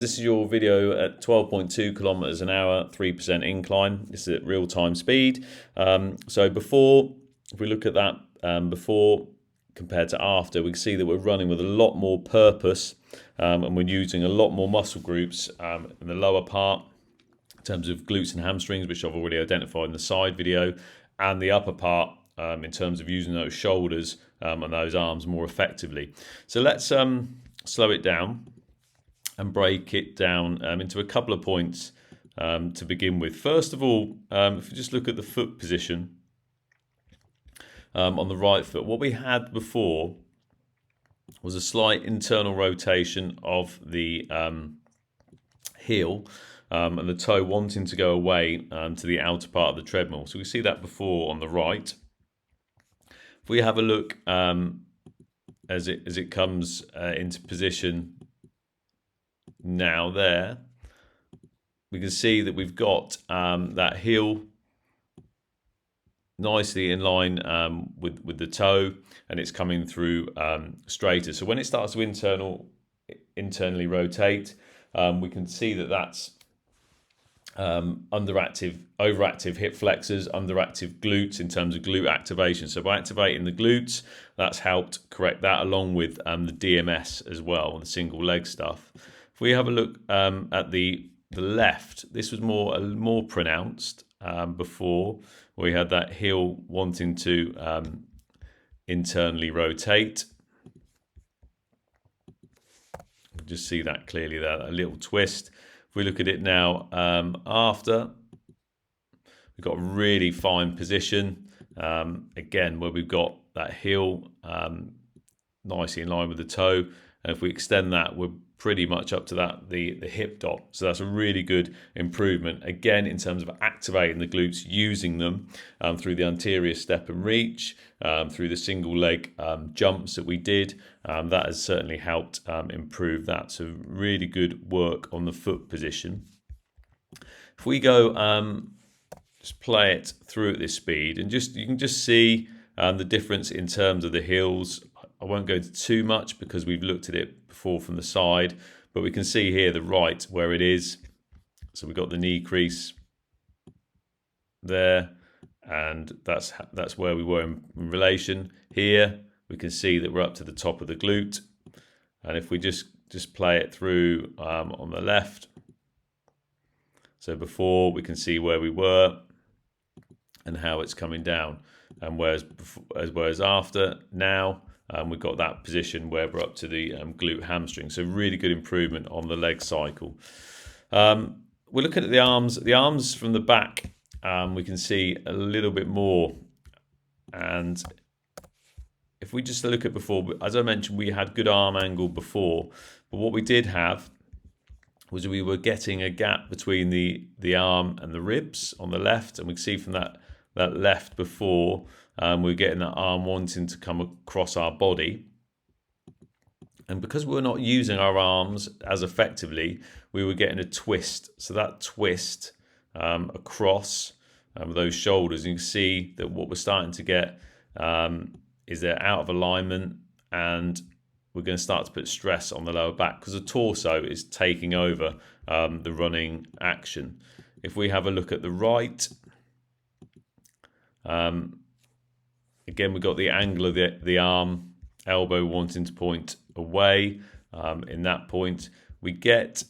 This is your video at 12.2 kilometers an hour, 3% incline. This is at real-time speed. So before, if we look at that before compared to after, we can see that we're running with a lot more purpose, and we're using a lot more muscle groups in the lower part in terms of glutes and hamstrings, which I've already identified in the side video, and the upper part in terms of using those shoulders and those arms more effectively. So let's slow it down and break it down into a couple of points to begin with. First of all, if you just look at the foot position on the right foot, what we had before was a slight internal rotation of the heel and the toe wanting to go away to the outer part of the treadmill. So we see that before on the right. If we have a look as it comes into position now there, we can see that we've got that heel nicely in line with the toe, and it's coming through straighter. So when it starts to internally rotate, we can see that that's overactive hip flexors, underactive glutes in terms of glute activation. So by activating the glutes, that's helped correct that, along with the DMS as well, the single leg stuff. If we have a look at the left, this was more pronounced before. We had that heel wanting to internally rotate. Just see that clearly there, a little twist. If we look at it now after, we've got a really fine position, again, where we've got that heel nicely in line with the toe. And if we extend that, we're pretty much up to the hip dot. So that's a really good improvement, again, in terms of activating the glutes, using them through the anterior step and reach, through the single leg jumps that we did. That has certainly helped improve that. So really good work on the foot position. If we go just play it through at this speed, and you can just see the difference in terms of the heels. I won't go into too much because we've looked at it before from the side, but we can see here the right where it is. So we've got the knee crease there, and that's where we were in relation. Here we can see that we're up to the top of the glute, and if we just play it through on the left, so before, we can see where we were and how it's coming down, and whereas after now, we've got that position where we're up to the glute hamstring. So really good improvement on the leg cycle. We're looking at the arms. The arms from the back, we can see a little bit more. And if we just look at before, as I mentioned, we had good arm angle before. But what we did have was we were getting a gap between the arm and the ribs on the left. And we can see from that left before, we're getting that arm wanting to come across our body. And because we're not using our arms as effectively, we were getting a twist. So that twist across those shoulders, you can see that what we're starting to get is they're out of alignment, and we're going to start to put stress on the lower back because the torso is taking over the running action. If we have a look at the right, again, we've got the angle of the arm, elbow wanting to point away. In that point, we get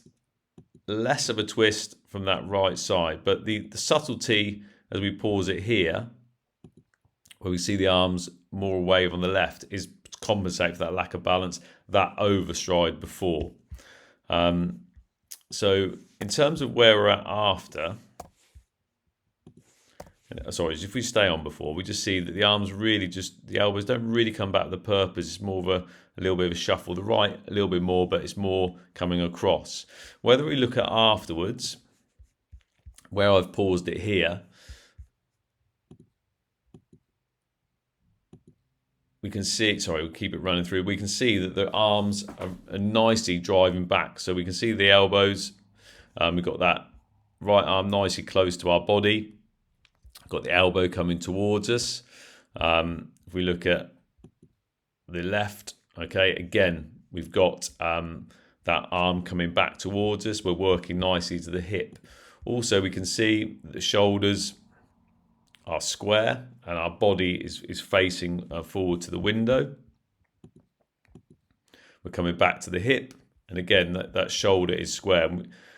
less of a twist from that right side. But the subtlety, as we pause it here, where we see the arms more away on the left, is to compensate for that lack of balance, that overstride before. So in terms of where we're at after, sorry, if we stay on before, we just see that the arms really the elbows don't really come back to the purpose. It's more of a little bit of a shuffle. The right, a little bit more, but it's more coming across. Whether we look at afterwards, where I've paused it here, we can see, sorry, we'll keep it running through. We can see that the arms are nicely driving back. So we can see the elbows. We've got that right arm nicely close to our body. Got the elbow coming towards us. If we look at the left, okay, again, we've got that that arm coming back towards us. We're working nicely to the hip. Also, we can see the shoulders are square and our body is facing forward to the window. We're coming back to the hip, and again, that shoulder is square.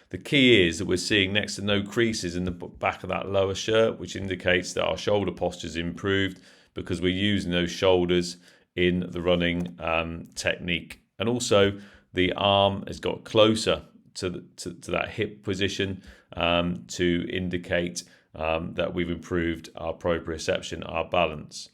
The key is that we're seeing next to no creases in the back of that lower shirt, which indicates that our shoulder posture is improved because we're using those shoulders in the running technique. And also, the arm has got closer to that hip position to indicate that we've improved our proprioception, our balance.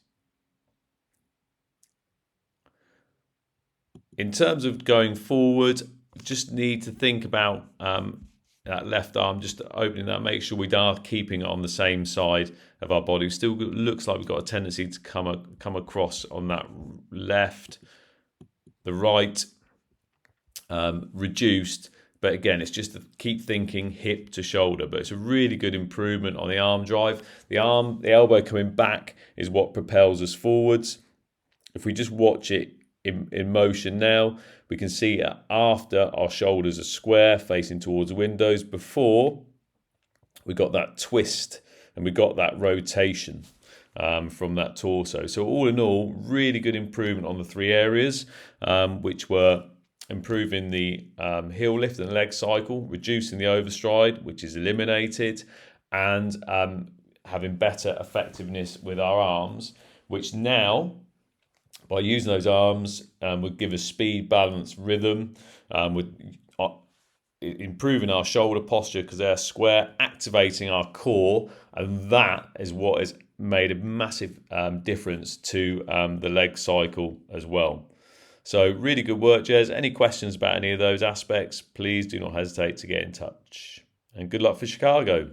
In terms of going forward, just need to think about that left arm, just opening that, make sure we are keeping it on the same side of our body. Still looks like we've got a tendency to come across on that left, the right, reduced. But again, it's just to keep thinking hip to shoulder. But it's a really good improvement on the arm drive. The elbow coming back is what propels us forwards. If we just watch it in motion now, we can see after our shoulders are square facing towards the windows, before we got that twist and we got that rotation from that torso. So all in all, really good improvement on the three areas, which were improving the heel lift and leg cycle, reducing the overstride, which is eliminated, and having better effectiveness with our arms, which now, by using those arms, would give us speed, balance, rhythm, with improving our shoulder posture because they're square, activating our core, and that is what has made a massive difference to the leg cycle as well. So really good work, Jez. Any questions about any of those aspects, please do not hesitate to get in touch. And good luck for Chicago.